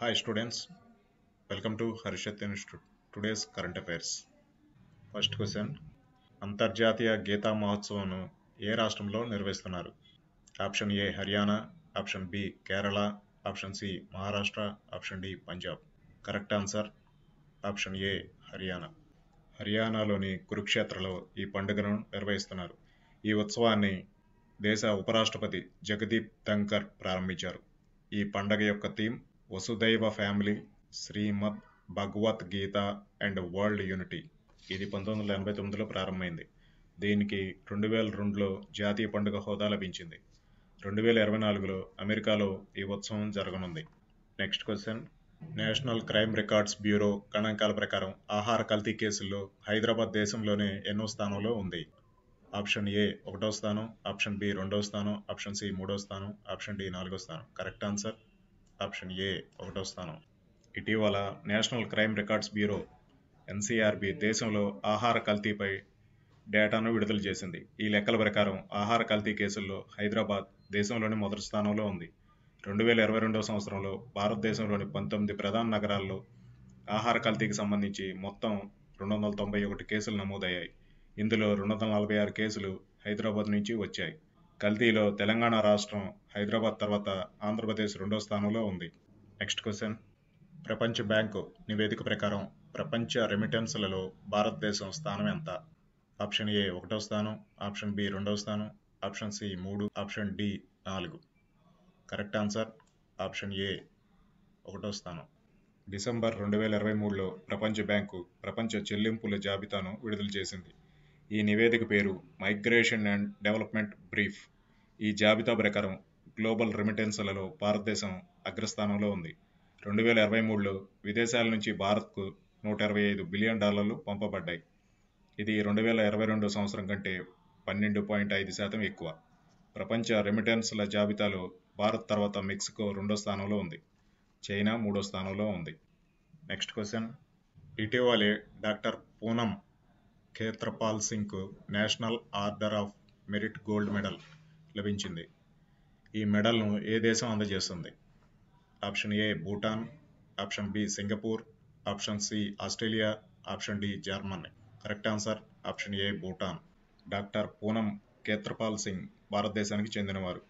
Hi students, welcome to Harshat Institute. Today's current affairs. First question, అంతర్జాతీయ గీతా మహోత్సవంను ఏ రాష్ట్రంలో నిర్వహిస్తున్నారు? Option A Haryana, option B Kerala, option C Maharashtra, option D Punjab. Correct answer option A Haryana. హర్యానాలోని కురుక్షేత్రలో ఈ పండుగను నిర్వహిస్తున్నారు. ఈ ఉత్సవాన్ని దేశ ఉపరాష్ట్రపతి జగదీప్ ధంకర్ ప్రారంభించారు. ఈ పండగ యొక్క థీమ్ వసుదైవ family, Shrimad Bhagavad Gita and world unity. ఇది 1989లో ప్రారంభమైంది. దీనికి 2002లో జాతీయ పండుగ హోదా లభించింది. 2024లో అమెరికాలో ఈ ఉత్సవం జరగనుంది. Next question, national crime records bureau గణాంకాల ప్రకారం ఆహార కల్తీ కేసుల్లో హైదరాబాద్ దేశంలోనే ఎన్నో స్థానంలో ఉంది? ఆప్షన్ ఏ 1వ స్థానం, ఆప్షన్ బి 2వ స్థానం, ఆప్షన్ సి 3వ స్థానం, ఆప్షన్ డి 4వ స్థానం. కరెక్ట్ ఆన్సర్ ఆప్షన్ ఏ 1వ స్థానం. ఇటీవల national crime records bureau NCRB దేశంలో ఆహార కల్తీపై డేటాను విడుదల చేసింది. ఈ లెక్కల ప్రకారం ఆహార కల్తీ కేసుల్లో హైదరాబాద్ దేశంలోని మొదటి స్థానంలో ఉంది. 2022వ సంవత్సరంలో భారతదేశంలోని 19 ప్రధాన నగరాల్లో ఆహార కల్తీకి సంబంధించి మొత్తం 291 కేసులు నమోదయ్యాయి. ఇందులో 246 కేసులు హైదరాబాద్ నుంచి వచ్చాయి. కల్తీలో తెలంగాణ రాష్ట్రం హైదరాబాద్ తర్వాత ఆంధ్రప్రదేశ్ 2వ స్థానంలో ఉంది. నెక్స్ట్ క్వశ్చన్, ప్రపంచ బ్యాంకు నివేదిక ప్రకారం ప్రపంచ రెమిటెన్స్లలో భారతదేశం స్థానం ఎంత? ఆప్షన్ ఏ 1వ స్థానం, ఆప్షన్ బి 2వ స్థానం, option C 3, option D 4. Correct answer option A 1వ స్థానం. డిసెంబర్ 2023లో ప్రపంచ బ్యాంకు ప్రపంచ చెల్లింపుల జాబితాను విడుదల చేసింది. ఈ నివేదిక పేరు మైగ్రేషన్ అండ్ డెవలప్మెంట్ బ్రీఫ్. ఈ జాబితా ప్రకారం గ్లోబల్ రెమిటెన్స్లలో భారతదేశం అగ్రస్థానంలో ఉంది. 2023లో విదేశాల నుంచి భారత్కు $125 బిలియన్ పంపబడ్డాయి. ఇది 2022 సంవత్సరం కంటే 12.5% ఎక్కువ. ప్రపంచ రెమిటెన్స్ల జాబితాలో భారత్ తర్వాత మెక్సికో 2వ స్థానంలో ఉంది. చైనా 3వ స్థానంలో ఉంది. నెక్స్ట్ క్వశ్చన్, ఇటీవలే డాక్టర్ పూనం ఖేత్రపాల్ సింగ్కు national order of merit gold medal లభించింది. ఈ మెడల్ను ఏ దేశం అందజేస్తుంది? Option A Bhutan, option B Singapore, option C Australia, option D Germany. Correct answer option A Bhutan. Doctor Poonam Khetrapal Singh భారతదేశానికి చెందినవారు.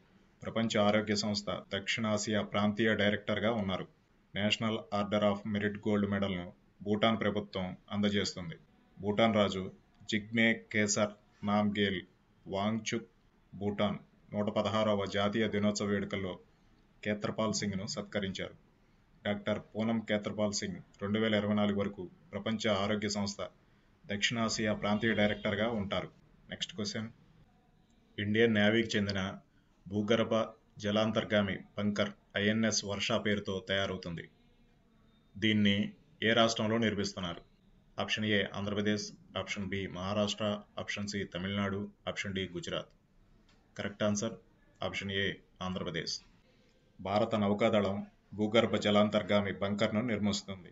ప్రపంచ ఆరోగ్య సంస్థ దక్షిణాసియా ప్రాంతీయ డైరెక్టర్గా ఉన్నారు. National order of merit gold మెడల్ను భూటాన్ ప్రభుత్వం అందజేస్తుంది. భూటాన్ రాజు జిగ్మే ఖేసర్ నామ్గేల్ వాంగ్చుక్ భూటాన్ 116వ జాతీయ దినోత్సవ వేడుకల్లో ఖేత్రపాల్ సింగ్ను సత్కరించారు. డాక్టర్ పూనం ఖేత్రపాల్ సింగ్ 2024 వరకు ప్రపంచ ఆరోగ్య సంస్థ దక్షిణాసియా ప్రాంతీయ డైరెక్టర్గా ఉంటారు. నెక్స్ట్ క్వశ్చన్, ఇండియన్ నేవీకి చెందిన భూగర్భ జలాంతర్గామి బంకర్ ఐఎన్ఎస్ వర్ష పేరుతో తయారవుతుంది. దీన్ని ఏ రాష్ట్రంలో నిర్మిస్తున్నారు? Option A Andhra Pradesh, option B Maharashtra, option C Tamil Nadu, option D Gujarat. Correct answer option A Andhra Pradesh. భారత నౌకాదళం భూగర్భ జలాంతర్గామి బంకర్ను నిర్మిస్తుంది.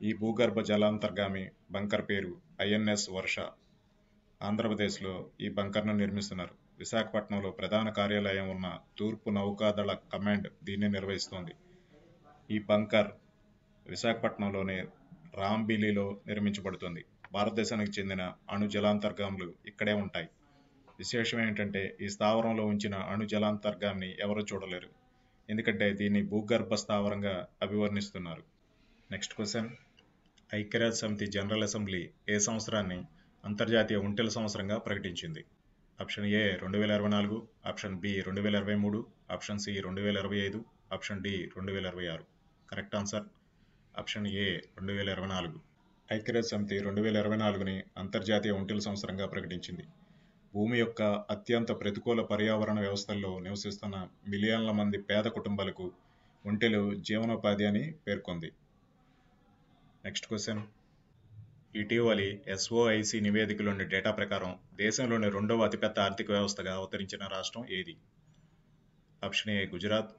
ఈ భూగర్భ జలాంతర్గామి బంకర్ పేరు ఐఎన్ఎస్ వర్ష. ఆంధ్రప్రదేశ్లో ఈ బంకర్ను నిర్మిస్తున్నారు. విశాఖపట్నంలో ప్రధాన కార్యాలయం ఉన్న తూర్పు నౌకాదళ కమాండ్ దీన్ని నిర్వహిస్తోంది. ఈ బంకర్ విశాఖపట్నంలోని రాంబిలిలో నిర్మించబడుతుంది. భారతదేశానికి చెందిన అణు జలాంతర్గాములు ఇక్కడే ఉంటాయి. విశేషం ఏంటంటే ఈ స్థావరంలో ఉంచిన అణు జలాంతర్గామిని ఎవరూ చూడలేరు, ఎందుకంటే దీన్ని భూగర్భ స్థావరంగా అభివర్ణిస్తున్నారు. నెక్స్ట్ క్వశ్చన్, ఐక్యరాజ్య సమితి జనరల్ అసెంబ్లీ ఏ సంవత్సరాన్ని అంతర్జాతీయ ఒంటెల సంవత్సరంగా ప్రకటించింది? Option A 2024, option B 2023, option C 2025, option D 2026. Correct answer option A 2024. ఐక్యరాజ్య సమితి 2024ని అంతర్జాతీయ ఒంటెల సంవత్సరంగా ప్రకటించింది. భూమి యొక్క అత్యంత ప్రతికూల పర్యావరణ వ్యవస్థల్లో నివసిస్తున్న మిలియన్ల మంది పేద కుటుంబాలకు ఒంటెలు జీవనోపాధి అని పేర్కొంది. నెక్స్ట్ క్వశ్చన్, ఇటీవలి ఎస్ఓఐసి నివేదికలోని డేటా ప్రకారం దేశంలోని 2వ అతిపెద్ద ఆర్థిక వ్యవస్థగా అవతరించిన రాష్ట్రం ఏది? Option A Gujarat,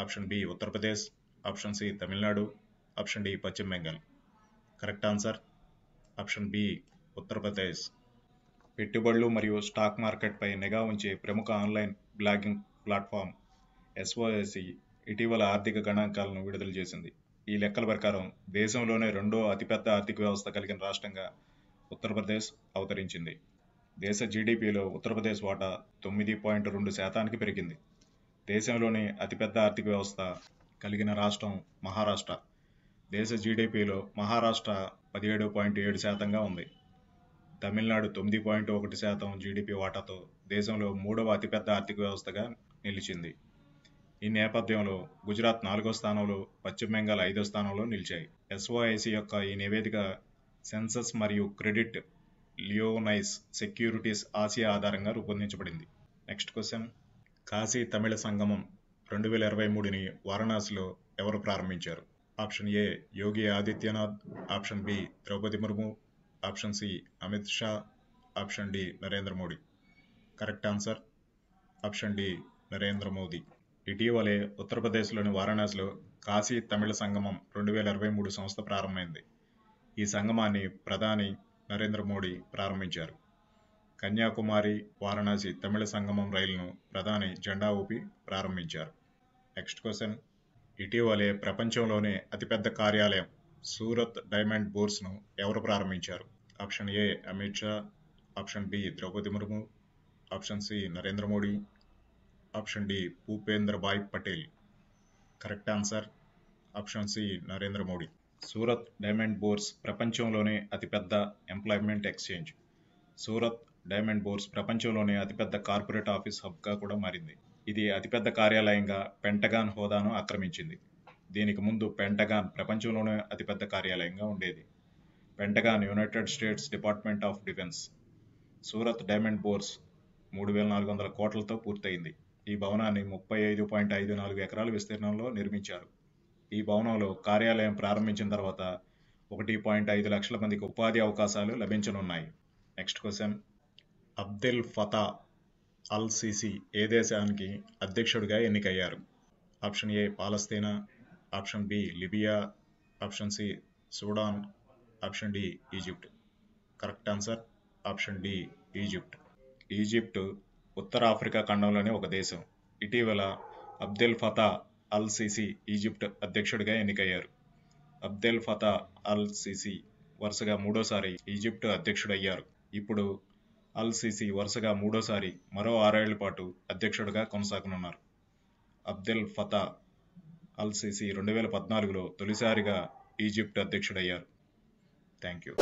option B Uttar Pradesh, option C Tamil Nadu, option D Paschim Bengal. Correct answer option B Uttar Pradesh. పెట్టుబడులు మరియు స్టాక్ మార్కెట్పై నిఘా ఉంచే ప్రముఖ ఆన్లైన్ బ్లాగింగ్ ప్లాట్ఫామ్ ఎస్ఓఐసి ఇటీవల ఆర్థిక గణాంకాలను విడుదల చేసింది. ఈ లెక్కల ప్రకారం దేశంలోనే రెండో అతిపెద్ద ఆర్థిక వ్యవస్థ కలిగిన రాష్ట్రంగా ఉత్తరప్రదేశ్ అవతరించింది. దేశ జీడీపీలో ఉత్తరప్రదేశ్ వాటా 9.2% పెరిగింది. దేశంలోని అతిపెద్ద ఆర్థిక వ్యవస్థ కలిగిన రాష్ట్రం మహారాష్ట్ర. దేశ జీడీపీలో మహారాష్ట్ర 17.7%గా ఉంది. తమిళనాడు 9.1% జీడీపీ వాటాతో దేశంలో మూడవ అతిపెద్ద ఆర్థిక వ్యవస్థగా నిలిచింది. ఈ నేపథ్యంలో గుజరాత్ 4వ స్థానంలో, పశ్చిమ బెంగాల్ 5వ స్థానంలో నిలిచాయి. ఎస్ఓఐసి యొక్క ఈ నివేదిక సెన్సస్ మరియు క్రెడిట్ లియోనైస్ సెక్యూరిటీస్ ఆసియా ఆధారంగా రూపొందించబడింది. Next question. కాశీ తమిళ సంగమం 2023ని వారణాసిలో ఎవరు ప్రారంభించారు? Option A Yogi Adityanath, option B Draupadi Murmu, option C Amit Shah, option D Narendra Modi. Correct answer option D Narendra Modi. ఇటీవలే ఉత్తరప్రదేశ్లోని వారణాసిలో కాశీ తమిళ సంగమం 2023 సంస్థ ప్రారంభమైంది. ఈ సంగమాన్ని ప్రధాని నరేంద్ర మోడీ ప్రారంభించారు. కన్యాకుమారి వారణాసి తమిళ సంగమం రైలును ప్రధాని జెండా ఊపి ప్రారంభించారు. Next question. ఇటీవలే ప్రపంచంలోనే అతిపెద్ద కార్యాలయం సూరత్ డైమండ్ బోర్స్ను ఎవరు ప్రారంభించారు? Option A Amit Shah, option B Draupadi Murmu, option C Narendra Modi, option D Bhupendra bhai Patel. Correct answer option C Narendra Modi. Surat diamond bourse ప్రపంచంలోనే అతిపెద్ద employment exchange. Surat diamond bourse ప్రపంచంలోనే అతిపెద్ద కార్పొరేట్ ఆఫీస్ హబ్గా కూడా మారింది. ఇది అతిపెద్ద కార్యాలయంగా పెంటగాన్ హోదాను ఆక్రమించింది. దీనికి ముందు పెంటగాన్ ప్రపంచంలోనే అతిపెద్ద కార్యాలయంగా ఉండేది. Pentagon United States department of defence. Surat diamond bourse 3,400 కోట్లతో పూర్తయింది. ఈ భవనాన్ని 35.54 ఎకరాల విస్తీర్ణంలో నిర్మించారు. ఈ భవనంలో కార్యాలయం ప్రారంభించిన తర్వాత 1.5 లక్షల మందికి ఉపాధి అవకాశాలు లభించనున్నాయి. Next question. Abdel Fattah al Sisi ఏ దేశానికి అధ్యక్షుడిగా ఎన్నికయ్యారు? Option A Palestine, option B Libya, option C Sudan, option D Egypt. Correct answer option D Egypt. Egypt ఉత్తర ఆఫ్రికా ఖండంలోని ఒక దేశం. ఇటీవల Abdel Fattah al Sisi Egypt అధ్యక్షుడిగా ఎన్నికయ్యారు. అబ్దెల్ ఫతా అల్ సిసి వరుసగా మూడోసారి ఈజిప్ట్ అధ్యక్షుడయ్యారు. ఇప్పుడు అల్ సిసి వరుసగా మూడోసారి మరో 6 ఏళ్ల పాటు అధ్యక్షుడిగా కొనసాగనున్నారు. అబ్దెల్ ఫతా అల్ సిసి 2014లో తొలిసారిగా ఈజిప్ట్ అధ్యక్షుడయ్యారు. Thank you.